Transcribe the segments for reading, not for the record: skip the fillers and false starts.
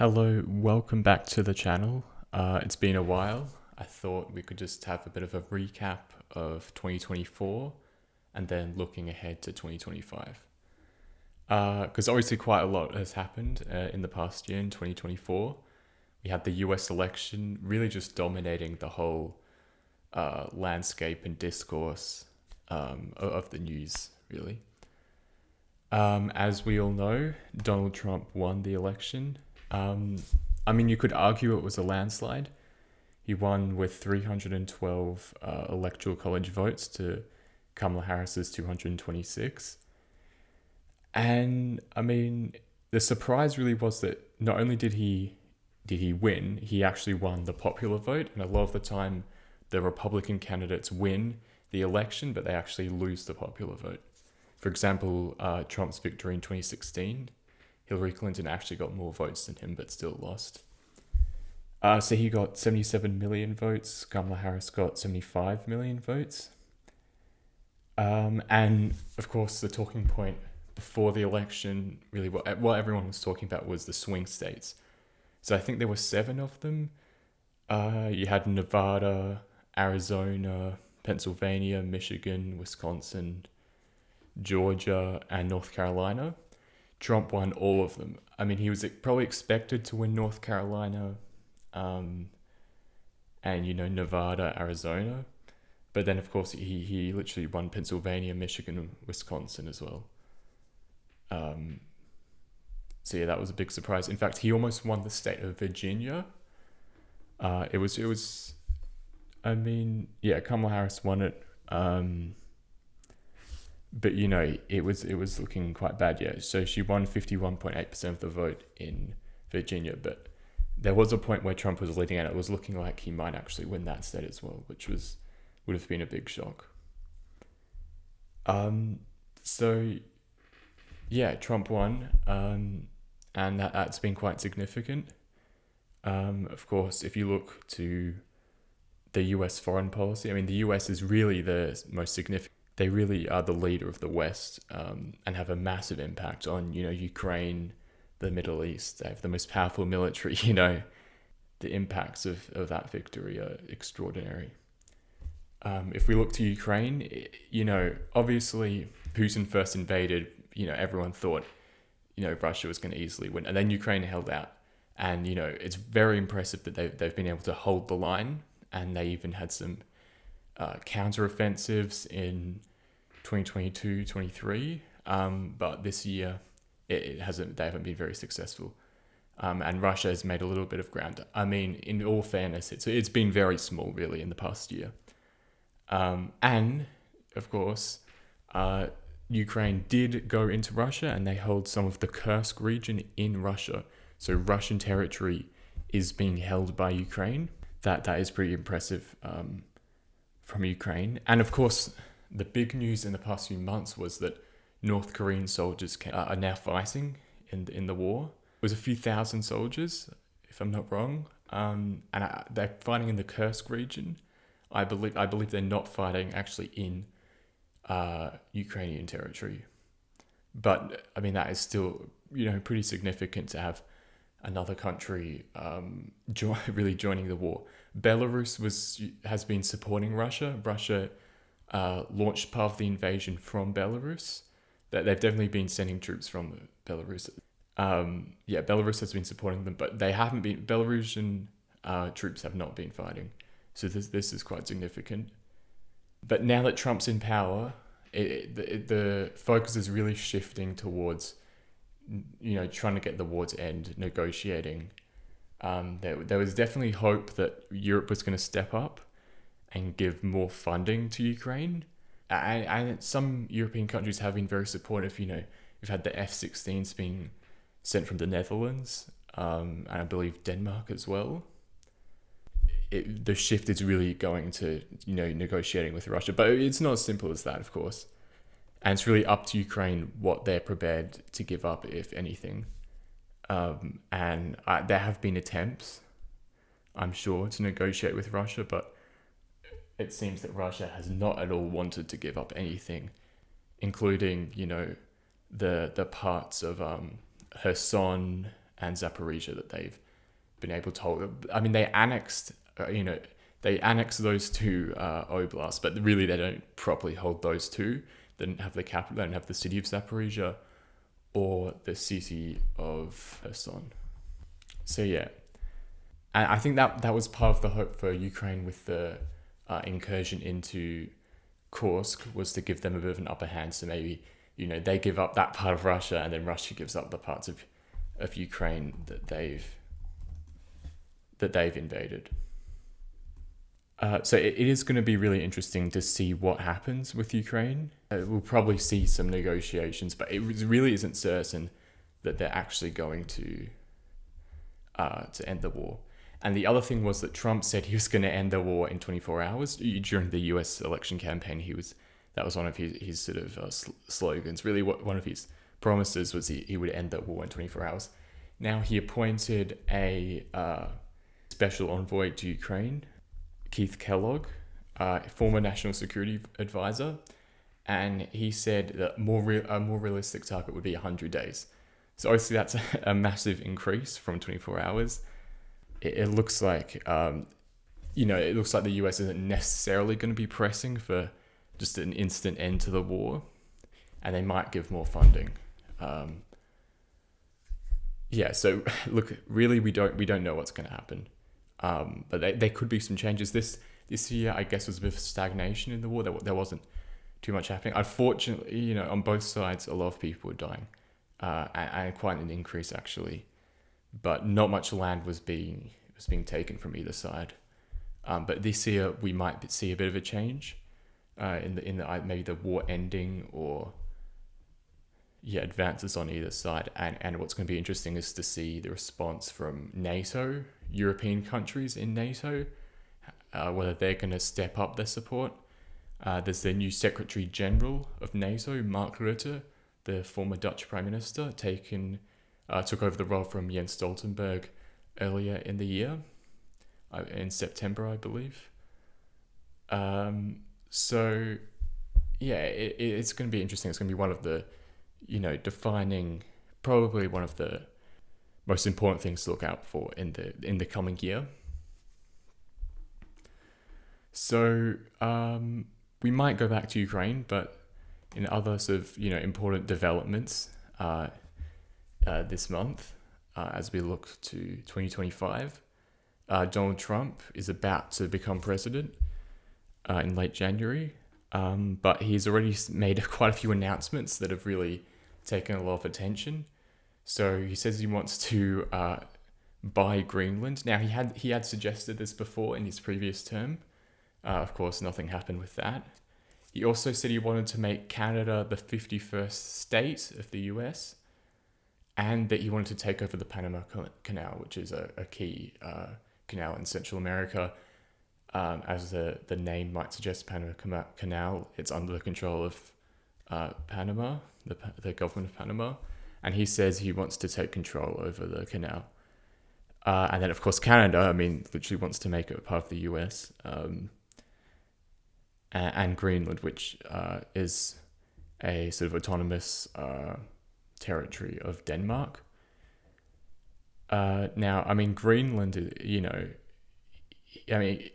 Hello, welcome back to the channel. It's been a while. I thought we could just have a bit of a recap of 2024 and then looking ahead to 2025. Because obviously quite a lot has happened in the past year in 2024. We had the US election really just dominating the whole landscape and discourse of the news, really. As we all know, Donald Trump won the election. You could argue it was a landslide. He won with 312 electoral college votes to Kamala Harris's 226. And the surprise really was that not only did he win, he actually won the popular vote. And a lot of the time, the Republican candidates win the election, but they actually lose the popular vote. For example, Trump's victory in 2016. Hillary Clinton actually got more votes than him, but still lost. So he got 77 million votes. Kamala Harris got 75 million votes. And of course, the talking point before the election, really what everyone was talking about was the swing states. So I think there were 7 of them. You had Nevada, Arizona, Pennsylvania, Michigan, Wisconsin, Georgia, and North Carolina. Trump won all of them. He was probably expected to win North Carolina, and Nevada, Arizona, but then of course he literally won Pennsylvania, Michigan, and Wisconsin as well. So yeah, that was a big surprise. In fact, he almost won the state of Virginia. Kamala Harris won it. But it was looking quite bad, yeah. So she won 51.8% of the vote in Virginia, but there was a point where Trump was leading and it was looking like he might actually win that state as well, which would have been a big shock. So yeah, Trump won, and that's been quite significant. Of course, if you look to the US foreign policy, the US is really the most significant. They really are the leader of the West, and have a massive impact on, Ukraine, the Middle East. They have the most powerful military, the impacts of that victory are extraordinary. If we look to Ukraine, obviously Putin first invaded, everyone thought, Russia was going to easily win. And then Ukraine held out. And, it's very impressive that they've been able to hold the line. And they even had some counter-offensives in 2022, 23, but this year they haven't been very successful, and Russia has made a little bit of ground. In all fairness, it's been very small really in the past year, and of course, Ukraine did go into Russia and they hold some of the Kursk region in Russia, so Russian territory is being held by Ukraine. That is pretty impressive. From Ukraine. And of course, the big news in the past few months was that North Korean soldiers are now fighting in the war. It was a few thousand soldiers, if I'm not wrong, and they're fighting in the Kursk region. I believe they're not fighting actually in Ukrainian territory. But that is still pretty significant to have another country really joining the war. Belarus has been supporting Russia. Russia launched part of the invasion from Belarus. They've definitely been sending troops from Belarus. Belarus has been supporting them, but they haven't been. Belarusian troops have not been fighting. So this is quite significant. But now that Trump's in power, the focus is really shifting towards trying to get the war to end, negotiating. There was definitely hope that Europe was going to step up and give more funding to Ukraine. And some European countries have been very supportive. We've had the F-16s being sent from the Netherlands, and I believe Denmark as well. The shift is really going to, negotiating with Russia. But it's not as simple as that, of course. And it's really up to Ukraine what they're prepared to give up, if anything. And there have been attempts, I'm sure, to negotiate with Russia, but it seems that Russia has not at all wanted to give up anything, including, the parts of Kherson and Zaporizhia that they've been able to hold. I mean, they annexed, they annexed those two oblasts, but really they don't properly hold those two. They don't have the capital, they don't have the city of Zaporizhia or the city of Kherson. So yeah, and I think that was part of the hope for Ukraine with the incursion into Kursk, was to give them a bit of an upper hand. So maybe, they give up that part of Russia, and then Russia gives up the parts of Ukraine that they've invaded. So it is going to be really interesting to see what happens with Ukraine. We'll probably see some negotiations, but it really isn't certain that they're actually going to end the war. And the other thing was that Trump said he was going to end the war in 24 hours during the US election campaign. That was one of his sort of slogans. Really, one of his promises was he would end the war in 24 hours. Now he appointed a special envoy to Ukraine, Keith Kellogg, former national security advisor, and he said that a more realistic target would be 100 days. So obviously that's a massive increase from 24 hours. It looks like, it looks like the US isn't necessarily going to be pressing for just an instant end to the war, and they might give more funding. So look, really, we don't know what's going to happen. But there could be some changes. This year, I guess, was a bit of stagnation in the war. There wasn't too much happening. Unfortunately, on both sides, a lot of people were dying, and quite an increase actually. But not much land was being taken from either side. But this year, we might see a bit of a change in the maybe the war ending, or advances on either side. And what's going to be interesting is to see the response from NATO, European countries in NATO, whether they're going to step up their support. There's the new Secretary General of NATO, Mark Rutte, the former Dutch Prime Minister, took over the role from Jens Stoltenberg earlier in the year, in September, I believe. It's going to be interesting. It's going to be one of the, probably one of the most important things to look out for in the coming year. So we might go back to Ukraine, but in other sort of important developments this month, as we look to 2025, Donald Trump is about to become president in late January, but he's already made quite a few announcements that have really taken a lot of attention. So he says he wants to buy Greenland. Now he had suggested this before in his previous term. Of course, nothing happened with that. He also said he wanted to make Canada the 51st state of the US, and that he wanted to take over the Panama Canal, which is a key canal in Central America. As the name might suggest, Panama Canal, it's under the control of Panama, the government of Panama. And he says he wants to take control over the canal. And then, of course, Canada, literally wants to make it a part of the US. And Greenland, which is a sort of autonomous territory of Denmark. Greenland,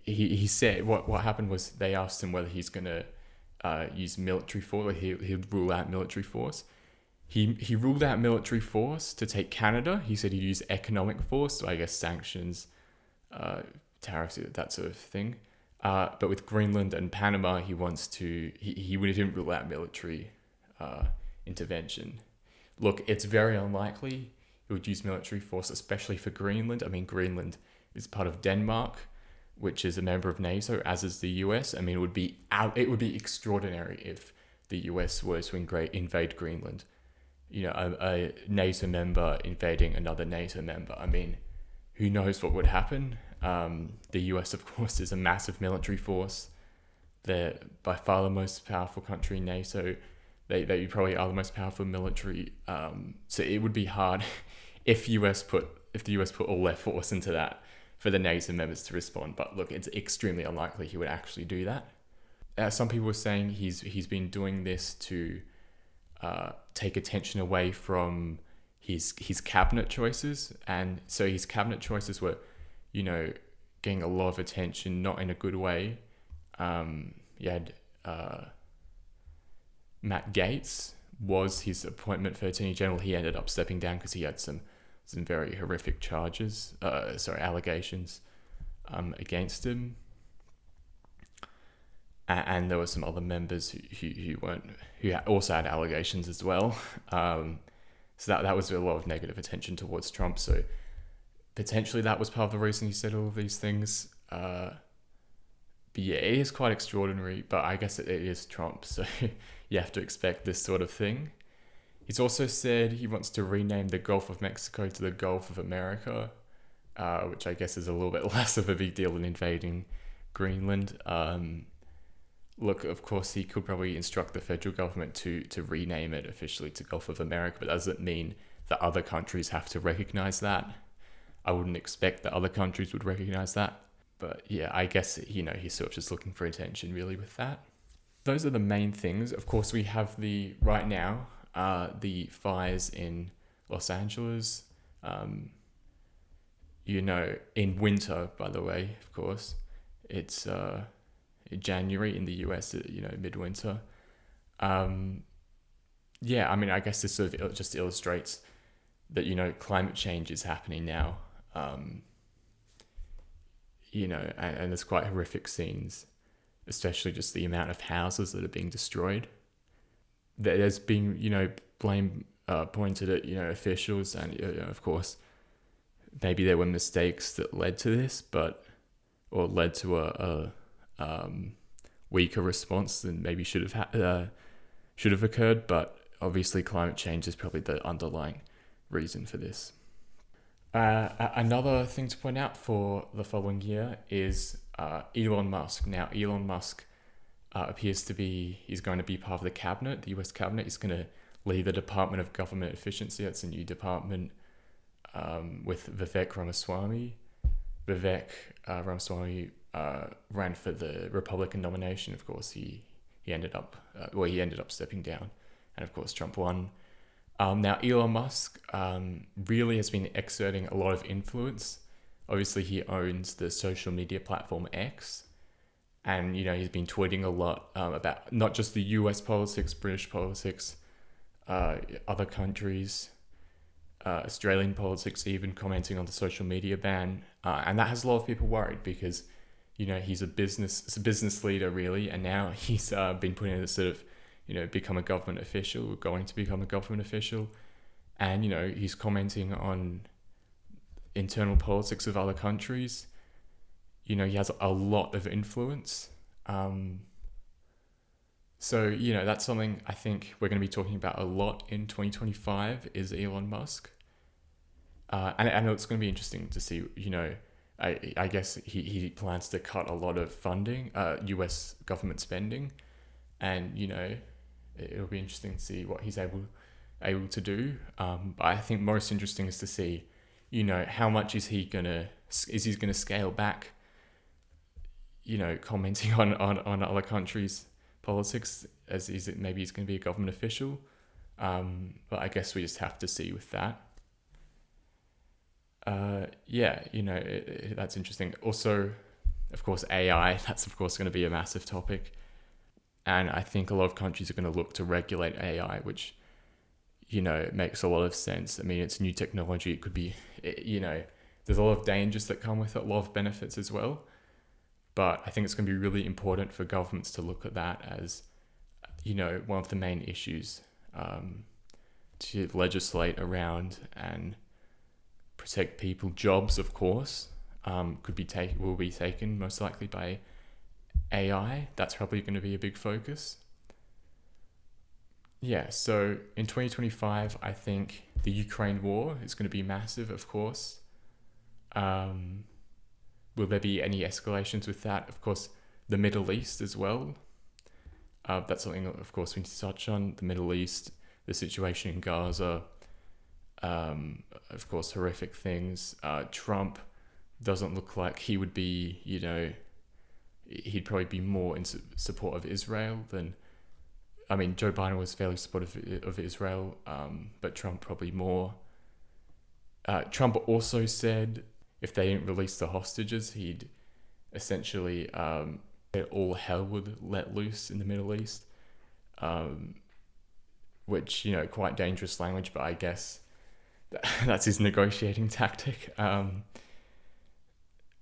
he said what happened was they asked him whether he's going to use military force, or he'd rule out military force. He ruled out military force to take Canada. He said he'd use economic force, so I guess sanctions, tariffs, that sort of thing. But with Greenland and Panama, he didn't rule out military intervention. Look, it's very unlikely he would use military force, especially for Greenland. Greenland is part of Denmark, which is a member of NATO, as is the US. It would be extraordinary if the US were to invade Greenland. A NATO member invading another NATO member. Who knows what would happen? The US, of course, is a massive military force. They're by far the most powerful country in NATO. They probably are the most powerful military. So it would be hard if the US put all their force into that for the NATO members to respond. But look, it's extremely unlikely he would actually do that. Some people were saying he's been doing this to take attention away from his cabinet choices, and so his cabinet choices were, getting a lot of attention, not in a good way. You had Matt Gaetz was his appointment for Attorney General. He ended up stepping down because he had some very horrific allegations against him. And there were some other members who also had allegations as well. So that was a lot of negative attention towards Trump. So potentially that was part of the reason he said all of these things. But yeah, it is quite extraordinary, but I guess it is Trump, so you have to expect this sort of thing. He's also said he wants to rename the Gulf of Mexico to the Gulf of America, which I guess is a little bit less of a big deal than invading Greenland. Look, of course, he could probably instruct the federal government to rename it officially to Gulf of America, but does it mean that other countries have to recognize that? I wouldn't expect that other countries would recognize that. But yeah, I guess, he's sort of just looking for attention really with that. Those are the main things. Of course, we have the fires in Los Angeles, in winter, by the way, of course. It's January in the US, midwinter. I guess this sort of just illustrates that, climate change is happening now. And there's quite horrific scenes, especially just the amount of houses that are being destroyed. There's been, blame pointed at, officials, and, of course, maybe there were mistakes that led to this, or led to a weaker response than maybe should have occurred. But obviously, climate change is probably the underlying reason for this. Another thing to point out for the following year is Elon Musk. Now, Elon Musk appears to be, he's going to be part of the cabinet, the US cabinet. He's going to lead the Department of Government Efficiency. That's a new department with Vivek Ramaswamy. Vivek Ramaswamy ran for the Republican nomination. Of course, he ended up stepping down, and of course Trump won. Now Elon Musk really has been exerting a lot of influence. Obviously, he owns the social media platform X, and he's been tweeting a lot about not just the US politics, British politics, other countries, Australian politics, even commenting on the social media ban, and that has a lot of people worried because he's a business leader really, and now he's been put in a sort of become a government official, going to become a government official, and he's commenting on internal politics of other countries. He has a lot of influence. So that's something I think we're going to be talking about a lot in 2025 is Elon Musk. And I know it's going to be interesting to see, I guess he plans to cut a lot of funding, US government spending, and, it'll be interesting to see what he's able to do. But I think most interesting is to see, how much is he gonna scale back, commenting on other countries' politics maybe he's going to be a government official. But I guess we just have to see with that. That's interesting. Also, of course, AI, that's of course going to be a massive topic. And I think a lot of countries are going to look to regulate AI, which, makes a lot of sense. I mean, it's new technology. It could be, there's a lot of dangers that come with it, a lot of benefits as well. But I think it's going to be really important for governments to look at that as, one of the main issues to legislate around and protect people. Jobs, of course, will be taken most likely by AI. That's probably going to be a big focus. Yeah, so in 2025, I think the Ukraine war is going to be massive, of course. Will there be any escalations with that? Of course, the Middle East as well. That's something, of course, we need to touch on. The Middle East, the situation in Gaza, of course, horrific things. Trump doesn't look like he would be, he'd probably be more in support of Israel than, Joe Biden was fairly supportive of Israel, but Trump probably more. Trump also said if they didn't release the hostages, he'd essentially all hell would let loose in the Middle East, which, you know, quite dangerous language, but I guess that's his negotiating tactic. So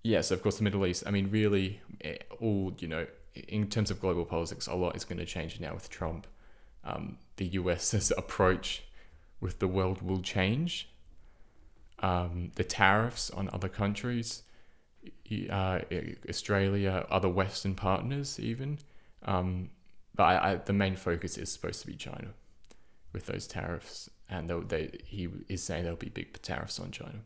of course the Middle East, I mean, really, all, you know, in terms of global politics, a lot is going to change now with Trump. The US's approach with the world will change. The tariffs on other countries, Australia, other Western partners even. But the main focus is supposed to be China with those tariffs. And he is saying there'll be big tariffs on China.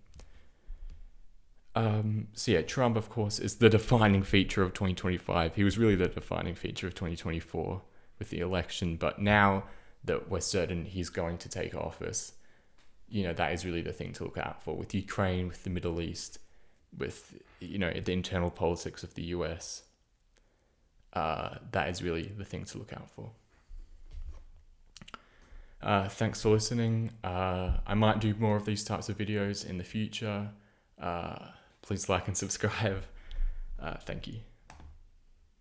Trump, of course, is the defining feature of 2025. He was really the defining feature of 2024 with the election. But now that we're certain he's going to take office, you know, that is really the thing to look out for with Ukraine, with the Middle East, with, you know, the internal politics of the US. That is really the thing to look out for. Thanks for listening. I might do more of these types of videos in the future. Please like and subscribe. Thank you.